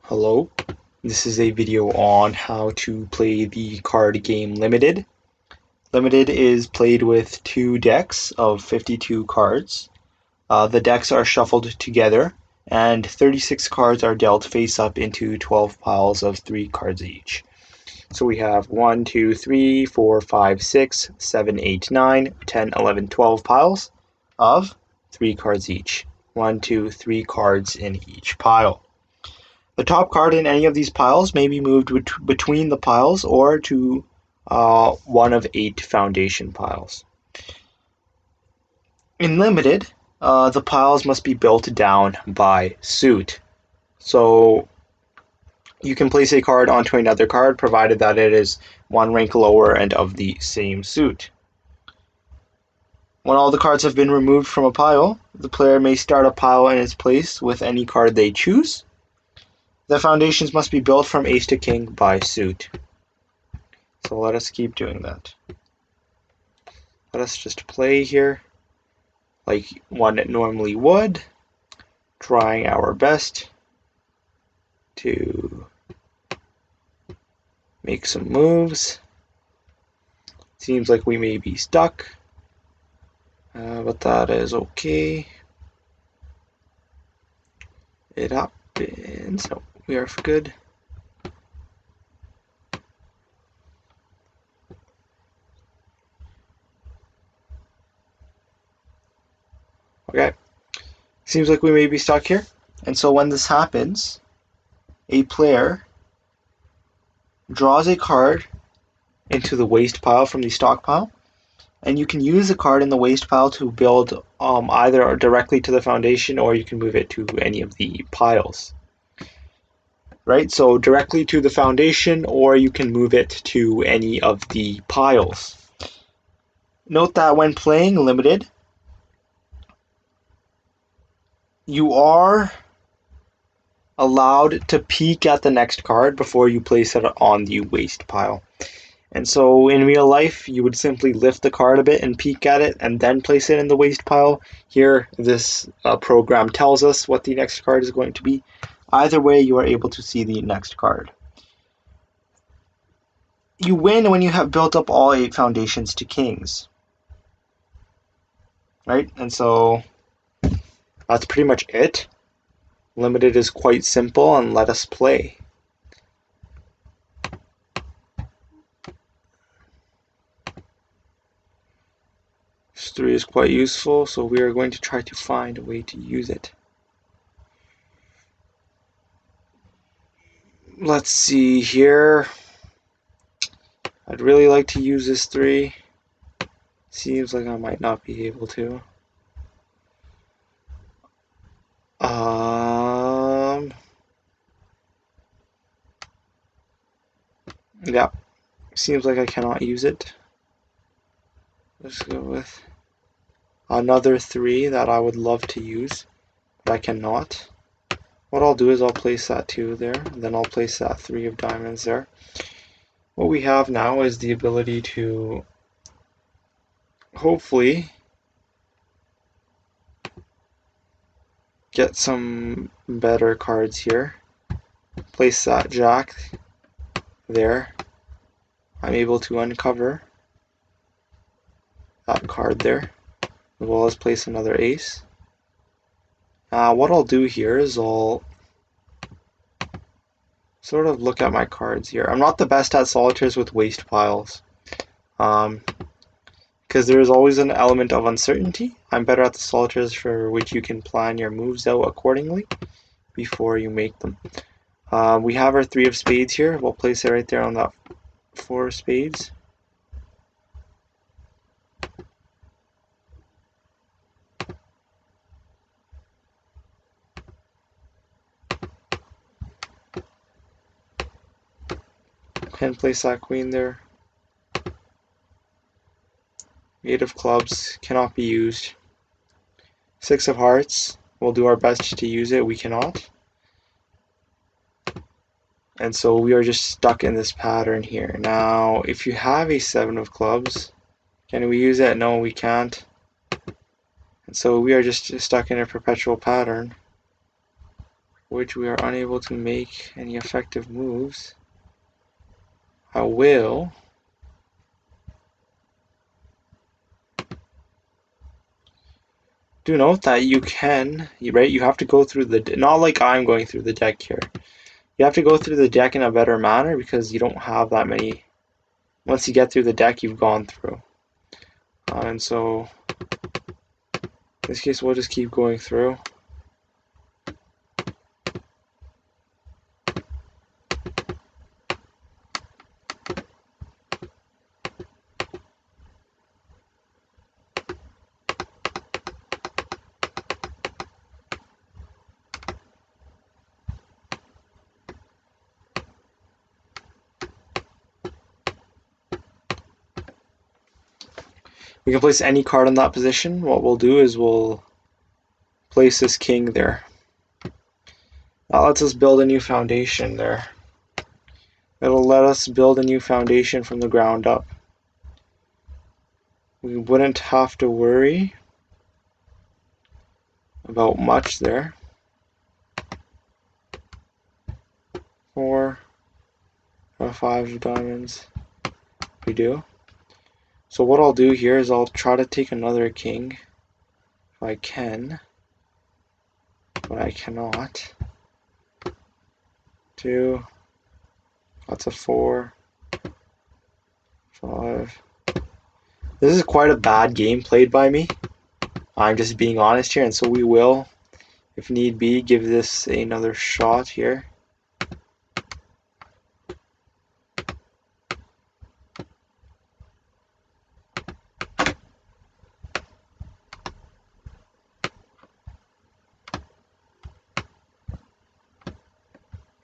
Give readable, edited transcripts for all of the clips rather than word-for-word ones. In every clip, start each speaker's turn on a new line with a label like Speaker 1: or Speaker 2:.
Speaker 1: Hello, this is a video on how to play the card game Limited. Limited is played with two decks of 52 cards. The decks are shuffled together, and 36 cards are dealt face up into 12 piles of 3 cards each. So we have 1, 2, 3, 4, 5, 6, 7, 8, 9, 10, 11, 12 piles of 3 cards each. 1, 2, 3 cards in each pile. The top card in any of these piles may be moved between the piles or to one of 8 foundation piles. In Limited, the piles must be built down by suit. So you can place a card onto another card provided that it is one rank lower and of the same suit. When all the cards have been removed from a pile, the player may start a pile in its place with any card they choose. The foundations must be built from ace to king by suit. So let us keep doing that. Let us just play here like one normally would, trying our best to make some moves. Seems like we may be stuck, but that is okay. It happens. No, we are good. Okay, seems like we may be stuck here. And so when this happens, a player draws a card into the waste pile from the stockpile, and you can use the card in the waste pile to build either directly to the foundation, or you can move it to any of the piles. Right, so directly to the foundation, or you can move it to any of the piles. Note that when playing Limited, you are allowed to peek at the next card before you place it on the waste pile. And so in real life, you would simply lift the card a bit and peek at it and then place it in the waste pile. Here, this program tells us what the next card is going to be. Either way, you are able to see the next card. You win when you have built up all 8 foundations to kings. Right? And so that's pretty much it. Limited is quite simple, and let us play. This 3 is quite useful, so we are going to try to find a way to use it. Let's see here. I'd really like to use this 3. Seems like I might not be able to. Yeah, seems like I cannot use it. Let's go with another 3 that I would love to use, but I cannot. What I'll do is I'll place that 2 there, and then I'll place that 3 of diamonds there. What we have now is the ability to hopefully get some better cards here. Place that jack there. I'm able to uncover that card there, as well as place another ace. What I'll do here is I'll sort of look at my cards here. I'm not the best at solitaires with waste piles, because there is always an element of uncertainty. I'm better at the solitaires for which you can plan your moves out accordingly before you make them. We have our 3 of spades here. We'll place it right there on that 4 of spades. Can place that queen there. 8 of clubs cannot be used. 6 of hearts, we'll do our best to use it, we cannot. And so we are just stuck in this pattern here. Now, if you have a 7 of clubs, can we use it? No, we can't. And so we are just stuck in a perpetual pattern. which we are unable to make any effective moves, I will do note that you can, right? You have to go through the, not like I'm going through the deck here. You have to go through the deck in a better manner because you don't have that many. Once you get through the deck, you've gone through. And so, in this case, we'll just keep going through. We can place any card in that position. What we'll do is we'll place this king there. That lets us build a new foundation there. It'll let us build a new foundation from the ground up. We wouldn't have to worry about much there. 4 or 5 of diamonds. We do. So what I'll do here is I'll try to take another king if I can, but I cannot. 2. That's a 4. 5. This is quite a bad game played by me. I'm just being honest here, and so we will, if need be, give this another shot here.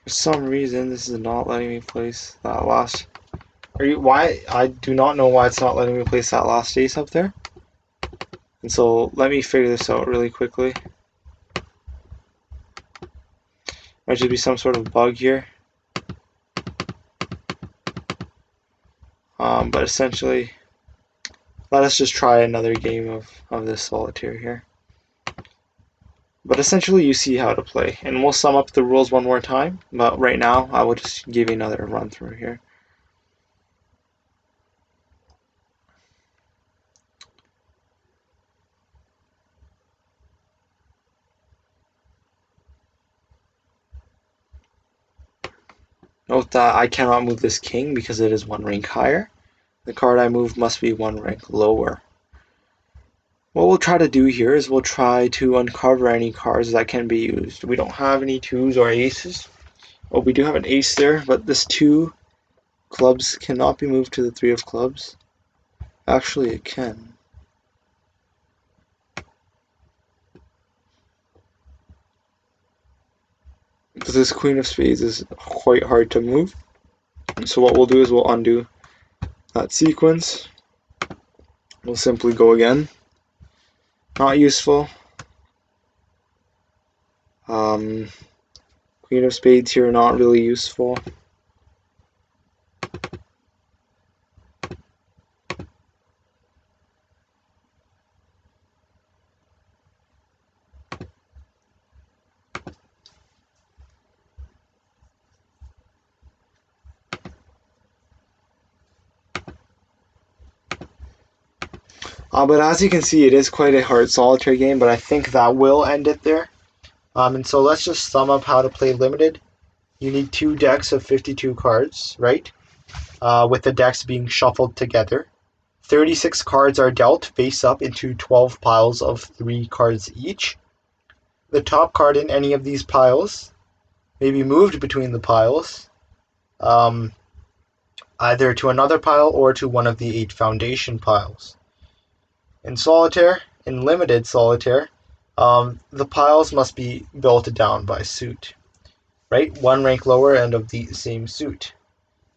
Speaker 1: For some reason, this is not letting me place that last. Why? I do not know why it's not letting me place that last ace up there. And so let me figure this out really quickly. Might just be some sort of bug here. But essentially, let us just try another game of this solitaire here. But essentially, you see how to play. And we'll sum up the rules one more time. But right now, I will just give you another run through here. Note that I cannot move this king because it is 1 rank higher. The card I move must be 1 rank lower. What we'll try to do here is we'll try to uncover any cards that can be used. We don't have any 2s or aces. Well, we do have an ace there, but this 2 clubs cannot be moved to the 3 of clubs. Actually, it can. Because this queen of spades is quite hard to move. So what we'll do is we'll undo that sequence. We'll simply go again. Not useful. Queen of spades here, not really useful. But as you can see, it is quite a hard solitaire game, but I think that will end it there. And so let's just sum up how to play limited. You need 2 decks of 52 cards, right? With the decks being shuffled together. 36 cards are dealt face up into 12 piles of 3 cards each. The top card in any of these piles may be moved between the piles, either to another pile or to one of the 8 foundation piles. In solitaire, in limited solitaire, the piles must be built down by suit, right? 1 rank lower and of the same suit.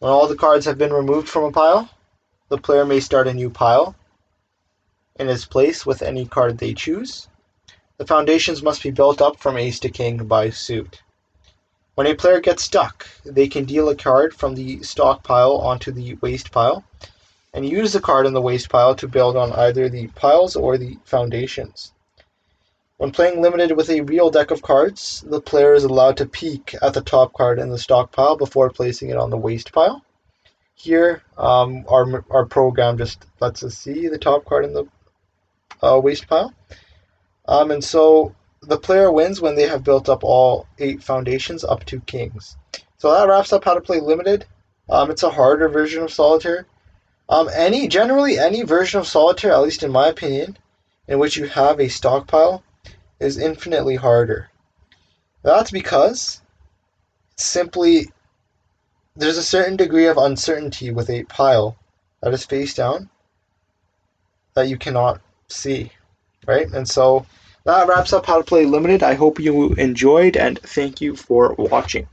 Speaker 1: When all the cards have been removed from a pile, the player may start a new pile in its place with any card they choose. The foundations must be built up from ace to king by suit. When a player gets stuck, they can deal a card from the stock pile onto the waste pile, and use the card in the waste pile to build on either the piles or the foundations. When playing limited with a real deck of cards, the player is allowed to peek at the top card in the stockpile before placing it on the waste pile. Here, our program just lets us see the top card in the waste pile. And so the player wins when they have built up all 8 foundations up to kings. So that wraps up how to play limited. It's a harder version of solitaire. Generally any version of solitaire, at least in my opinion, in which you have a stockpile, is infinitely harder. That's because simply there's a certain degree of uncertainty with a pile that is face down that you cannot see, right? And so that wraps up how to play limited. I hope you enjoyed, and thank you for watching.